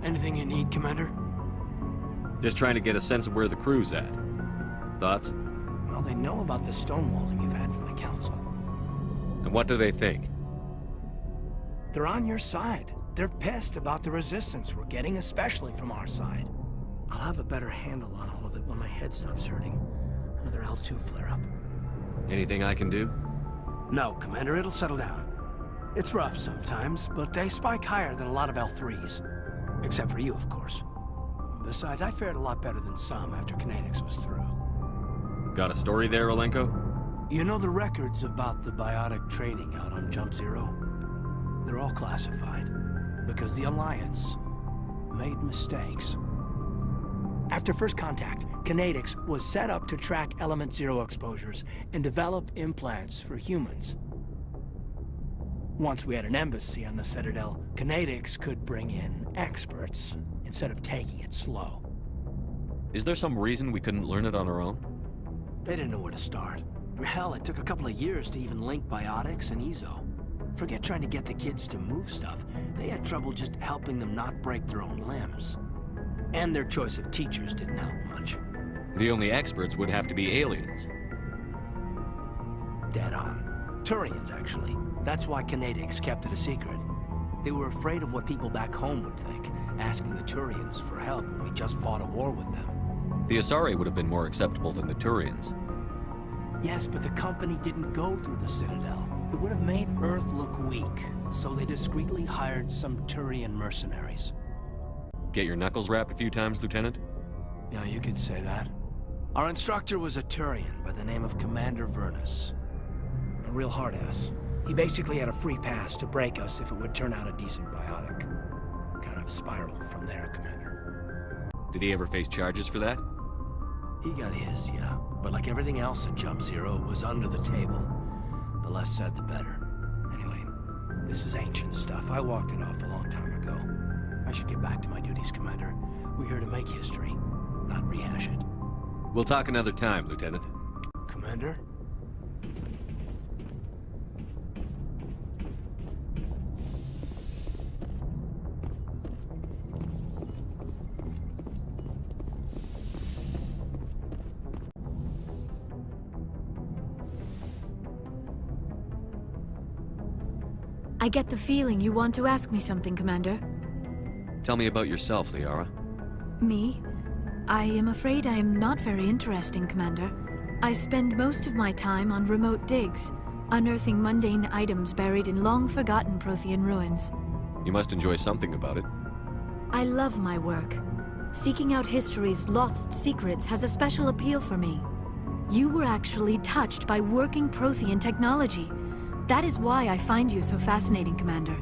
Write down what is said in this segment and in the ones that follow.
Anything you need, Commander? Just trying to get a sense of where the crew's at. Thoughts? Well, they know about the stonewalling you've had from the Council. And what do they think? They're on your side. They're pissed about the resistance we're getting, especially from our side. I'll have a better handle on all of it when my head stops hurting. Another L2 flare-up. Anything I can do? No, Commander, it'll settle down. It's rough sometimes, but they spike higher than a lot of L3s. Except for you, of course. Besides, I fared a lot better than some after Kinetics was through. Got a story there, Olenko? You know the records about the biotic trading out on Jump Zero? They're all classified, because the Alliance made mistakes. After first contact, Kinetics was set up to track Element Zero exposures and develop implants for humans. Once we had an embassy on the Citadel, Kinetics could bring in experts instead of taking it slow. Is there some reason we couldn't learn it on our own? They didn't know where to start. Hell, it took a couple of years to even link biotics and EZO. Forget trying to get the kids to move stuff. They had trouble just helping them not break their own limbs. And their choice of teachers didn't help much. The only experts would have to be aliens. Dead on. Turians, actually. That's why Kinetics kept it a secret. They were afraid of what people back home would think, asking the Turians for help when we just fought a war with them. The Asari would have been more acceptable than the Turians. Yes, but the company didn't go through the Citadel. It would have made Earth look weak, so they discreetly hired some Turian mercenaries. Get your knuckles rapped a few times, Lieutenant? Yeah, you could say that. Our instructor was a Turian by the name of Commander Vernus. A real hard-ass. He basically had a free pass to break us if it would turn out a decent biotic. Kind of spiraled from there, Commander. Did he ever face charges for that? He got his, yeah. But like everything else at Jump Zero, it was under the table. The less said, the better. Anyway, this is ancient stuff. I walked it off a long time ago. I should get back to my duties, Commander. We're here to make history, not rehash it. We'll talk another time, Lieutenant. Commander? I get the feeling you want to ask me something, Commander. Tell me about yourself, Liara. Me? I am afraid I am not very interesting, Commander. I spend most of my time on remote digs, unearthing mundane items buried in long-forgotten Prothean ruins. You must enjoy something about it. I love my work. Seeking out history's lost secrets has a special appeal for me. You were actually touched by working Prothean technology. That is why I find you so fascinating, Commander.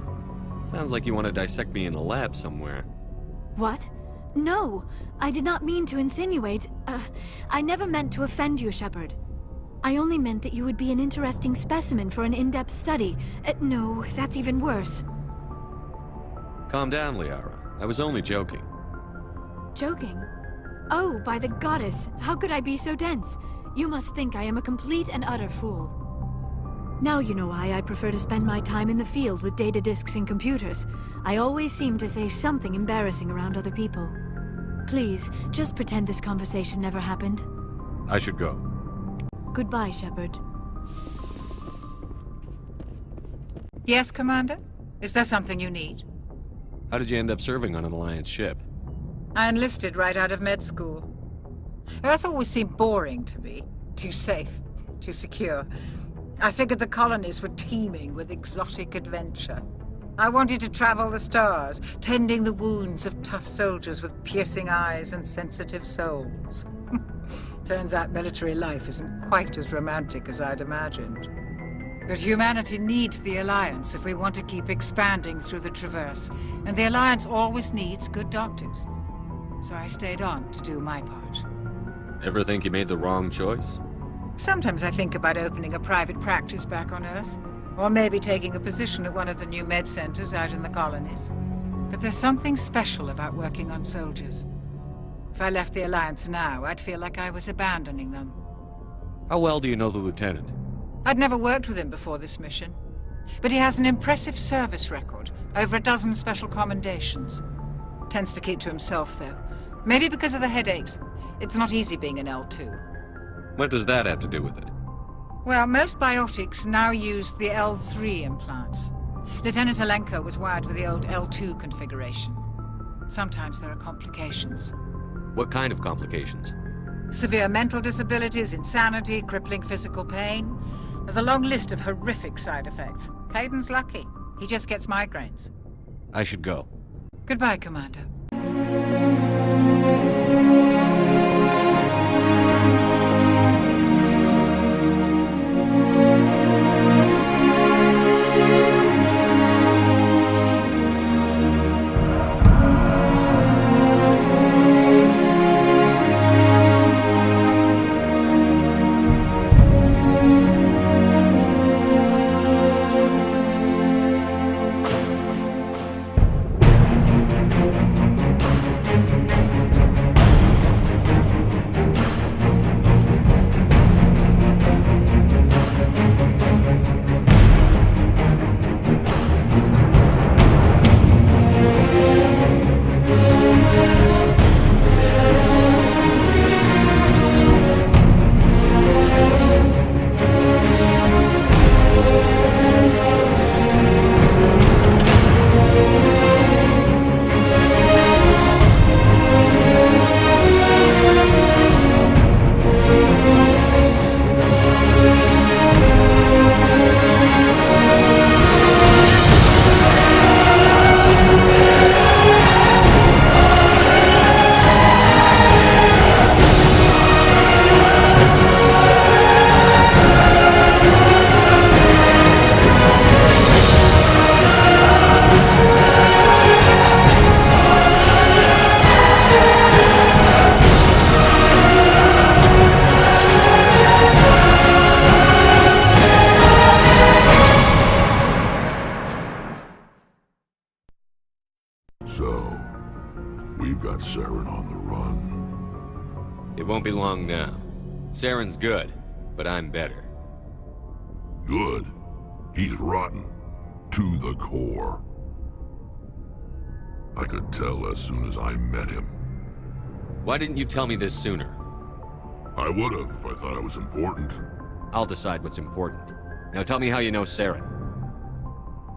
Sounds like you want to dissect me in a lab somewhere. What? No, I did not mean to insinuate. I never meant to offend you, Shepard. I only meant that you would be an interesting specimen for an in-depth study. No, that's even worse. Calm down, Liara. I was only joking. Joking? Oh, by the goddess, how could I be so dense? You must think I am a complete and utter fool. Now you know why I prefer to spend my time in the field with data disks and computers. I always seem to say something embarrassing around other people. Please, just pretend this conversation never happened. I should go. Goodbye, Shepard. Yes, Commander? Is there something you need? How did you end up serving on an Alliance ship? I enlisted right out of med school. Earth always seemed boring to me. Too safe, too secure. I figured the colonies were teeming with exotic adventure. I wanted to travel the stars, tending the wounds of tough soldiers with piercing eyes and sensitive souls. Turns out military life isn't quite as romantic as I'd imagined. But humanity needs the Alliance if we want to keep expanding through the Traverse, and the Alliance always needs good doctors. So I stayed on to do my part. Ever think you made the wrong choice? Sometimes I think about opening a private practice back on Earth, or maybe taking a position at one of the new med centers out in the colonies. But there's something special about working on soldiers. If I left the Alliance now, I'd feel like I was abandoning them. How well do you know the Lieutenant? I'd never worked with him before this mission, but he has an impressive service record, over a dozen special commendations. Tends to keep to himself, though. Maybe because of the headaches. It's not easy being an L2. What does that have to do with it? Well, most biotics now use the L3 implants. Lieutenant Alenko was wired with the old L2 configuration. Sometimes there are complications. What kind of complications? Severe mental disabilities, insanity, crippling physical pain. There's a long list of horrific side effects. Caden's lucky. He just gets migraines. I should go. Goodbye, Commander. So, we've got Saren on the run. It won't be long now. Saren's good, but I'm better. Good? He's rotten. To the core. I could tell as soon as I met him. Why didn't you tell me this sooner? I would've if I thought it was important. I'll decide what's important. Now tell me how you know Saren.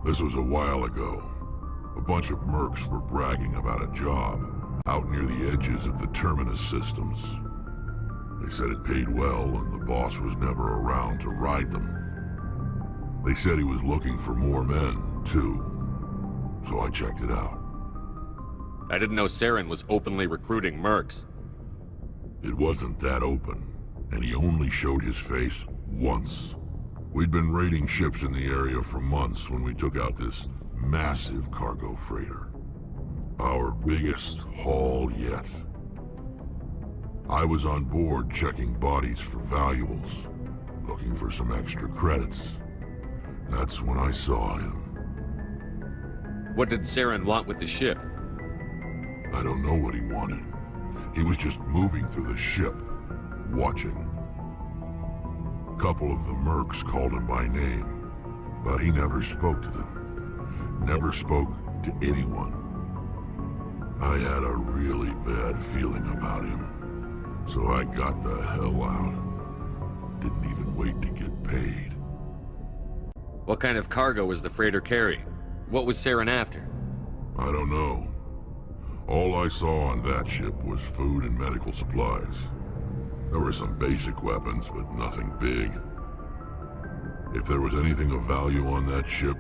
This was a while ago. A bunch of mercs were bragging about a job out near the edges of the Terminus systems. They said it paid well and the boss was never around to ride them. They said he was looking for more men, too. So I checked it out. I didn't know Saren was openly recruiting mercs. It wasn't that open, and he only showed his face once. We'd been raiding ships in the area for months when we took out this massive cargo freighter. Our biggest haul yet. I was on board checking bodies for valuables, looking for some extra credits. That's when I saw him. What did Saren want with the ship? I don't know what he wanted. He was just moving through the ship, watching. A couple of the mercs called him by name, but he never spoke to them. Never spoke to anyone. I had a really bad feeling about him, so I got the hell out. Didn't even wait to get paid. What kind of cargo was the freighter carrying? What was Saren after? I don't know. All I saw on that ship was food and medical supplies. There were some basic weapons, but nothing big. If there was anything of value on that ship,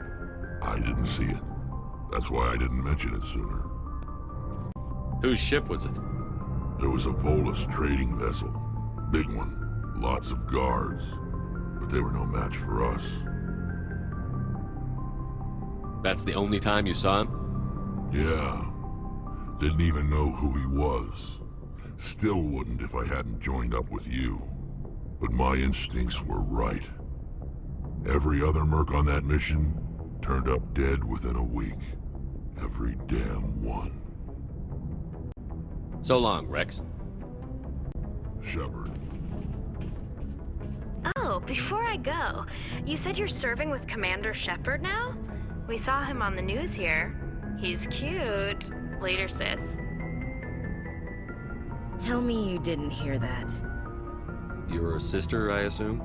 I didn't see it. That's why I didn't mention it sooner. Whose ship was it? It was a Volus trading vessel. Big one. Lots of guards. But they were no match for us. That's the only time you saw him? Yeah. Didn't even know who he was. Still wouldn't if I hadn't joined up with you. But my instincts were right. Every other merc on that mission turned up dead within a week. Every damn one. So long, Rex. Shepard. Oh, before I go, you said you're serving with Commander Shepard now? We saw him on the news here. He's cute. up later, sis. Tell me you didn't hear that. Your sister, I assume?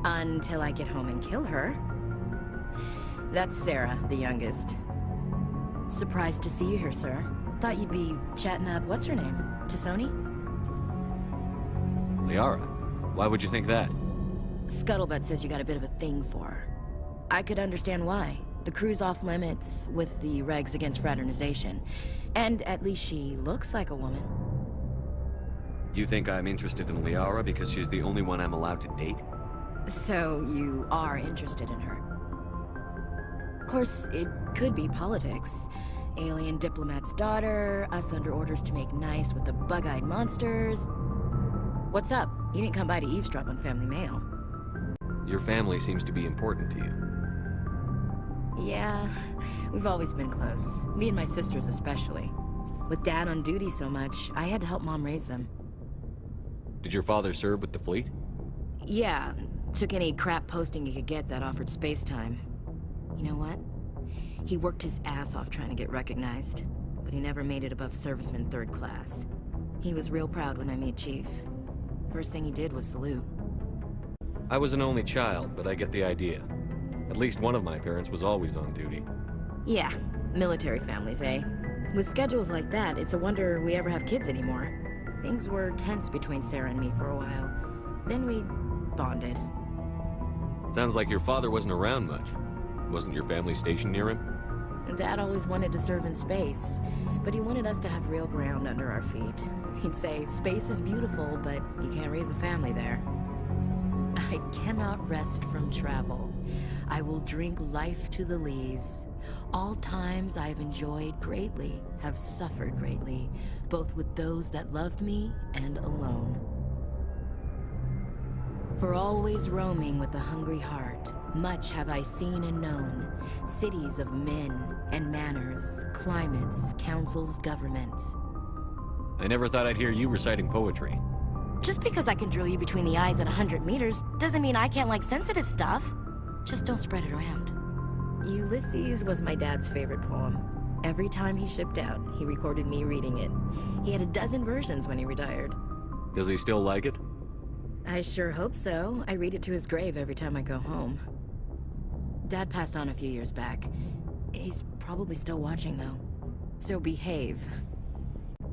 Until I get home and kill her. That's Sarah, the youngest. Surprised to see you here, sir. Thought you'd be chatting up, what's her name? Tassoni? Liara. Why would you think that? Scuttlebutt says you got a bit of a thing for her. I could understand why. The crew's off limits with the regs against fraternization. And at least she looks like a woman. You think I'm interested in Liara because she's the only one I'm allowed to date? So you are interested in her. Of course, it could be politics. Alien diplomat's daughter, us under orders to make nice with the bug-eyed monsters. What's up? You didn't come by to eavesdrop on family mail. Your family seems to be important to you. Yeah, we've always been close. Me and my sisters especially. With Dad on duty so much, I had to help Mom raise them. Did your father serve with the fleet? Yeah, took any crap posting he could get that offered space time. You know what? He worked his ass off trying to get recognized, but he never made it above serviceman 3rd class. He was real proud when I made Chief. First thing he did was salute. I was an only child, but I get the idea. At least one of my parents was always on duty. Yeah, military families, eh? With schedules like that, it's a wonder we ever have kids anymore. Things were tense between Sarah and me for a while. Then we bonded. Sounds like your father wasn't around much. Wasn't your family stationed near him? Dad always wanted to serve in space, but he wanted us to have real ground under our feet. He'd say, space is beautiful, but you can't raise a family there. I cannot rest from travel. I will drink life to the lees. All times I have enjoyed greatly, have suffered greatly, both with those that loved me and alone. For always roaming with a hungry heart, much have I seen and known, cities of men and manners, climates, councils, governments. I never thought I'd hear you reciting poetry. Just because I can drill you between the eyes at 100 meters doesn't mean I can't like sensitive stuff. Just don't spread it around. Ulysses was my dad's favorite poem. Every time he shipped out, he recorded me reading it. He had a dozen versions when he retired. Does he still like it? I sure hope so. I read it to his grave every time I go home. Dad passed on a few years back. He's probably still watching, though. So behave.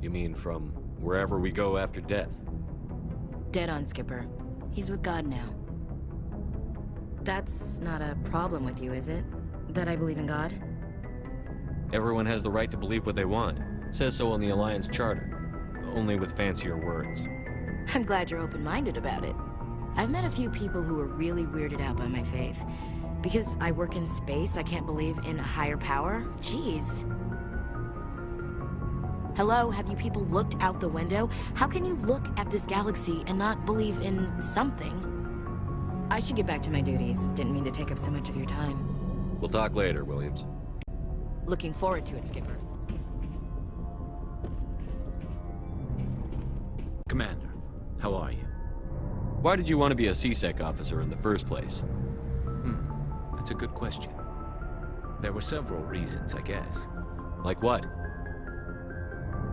You mean from wherever we go after death? Dead on, Skipper. He's with God now. That's not a problem with you, is it? That I believe in God? Everyone has the right to believe what they want. Says so on the Alliance Charter. Only with fancier words. I'm glad you're open-minded about it. I've met a few people who were really weirded out by my faith. Because I work in space, I can't believe in a higher power? Jeez. Hello, have you people looked out the window? How can you look at this galaxy and not believe in something? I should get back to my duties. Didn't mean to take up so much of your time. We'll talk later, Williams. Looking forward to it, Skipper. Commander, how are you? Why did you want to be a CSEC officer in the first place? That's a good question. There were several reasons, I guess. Like what?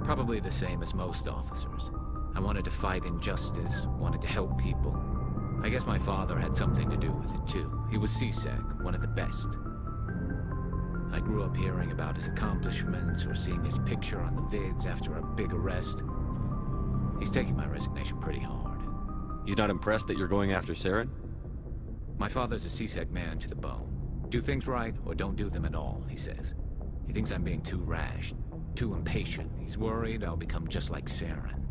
Probably the same as most officers. I wanted to fight injustice, wanted to help people. I guess my father had something to do with it too. He was CSEC, one of the best. I grew up hearing about his accomplishments or seeing his picture on the vids after a big arrest. He's taking my resignation pretty hard. He's not impressed that you're going after Saren? My father's a CSEC man to the bone. Do things right or don't do them at all, he says. He thinks I'm being too rash, too impatient. He's worried I'll become just like Saren.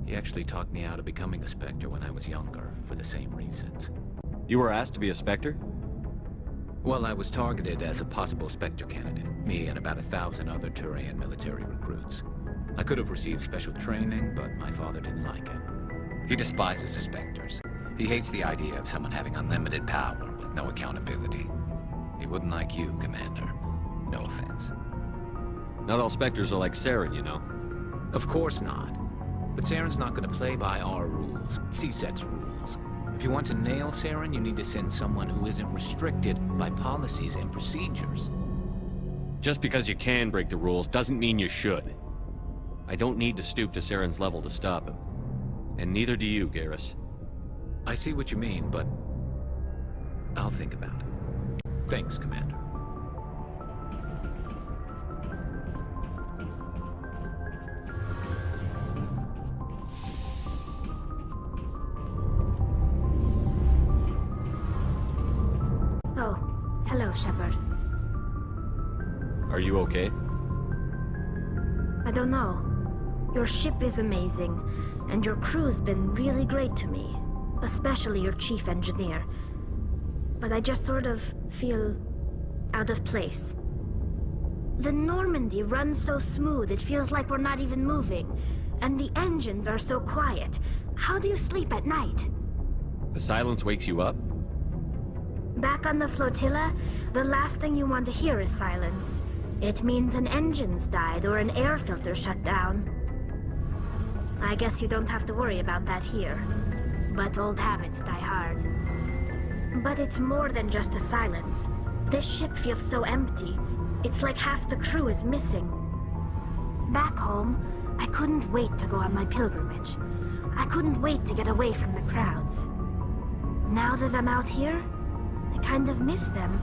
He actually talked me out of becoming a Spectre when I was younger, for the same reasons. You were asked to be a Spectre? Well, I was targeted as a possible Spectre candidate, me and about 1,000 other Turian military recruits. I could have received special training, but my father didn't like it. He despises the Spectres. He hates the idea of someone having unlimited power with no accountability. He wouldn't like you, Commander. No offense. Not all Spectres are like Saren, you know. Of course not. But Saren's not going to play by our rules, CSEC's rules. If you want to nail Saren, you need to send someone who isn't restricted by policies and procedures. Just because you can break the rules doesn't mean you should. I don't need to stoop to Saren's level to stop him. And neither do you, Garrus. I see what you mean, but I'll think about it. Thanks, Commander. Oh, hello, Shepard. Are you okay? I don't know. Your ship is amazing, and your crew's been really great to me. Especially your chief engineer. But I just sort of feel out of place. The Normandy runs so smooth it feels like we're not even moving. And the engines are so quiet. How do you sleep at night? The silence wakes you up? Back on the flotilla, the last thing you want to hear is silence. It means an engine's died or an air filter shut down. I guess you don't have to worry about that here. But old habits die hard. But it's more than just the silence. This ship feels so empty. It's like half the crew is missing. Back home, I couldn't wait to go on my pilgrimage. I couldn't wait to get away from the crowds. Now that I'm out here, I kind of miss them.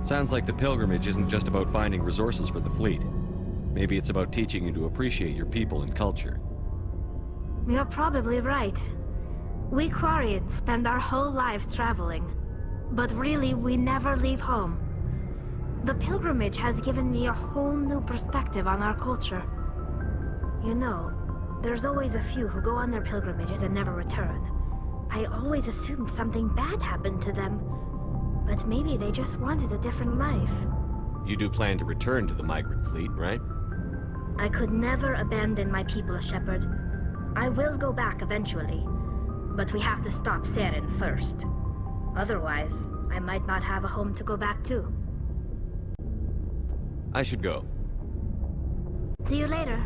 Sounds like the pilgrimage isn't just about finding resources for the fleet. Maybe it's about teaching you to appreciate your people and culture. You're probably right. We Quarians spend our whole lives traveling. But really, we never leave home. The pilgrimage has given me a whole new perspective on our culture. You know, there's always a few who go on their pilgrimages and never return. I always assumed something bad happened to them. But maybe they just wanted a different life. You do plan to return to the migrant fleet, right? I could never abandon my people, Shepard. I will go back eventually. But we have to stop Saren first. Otherwise, I might not have a home to go back to. I should go. See you later.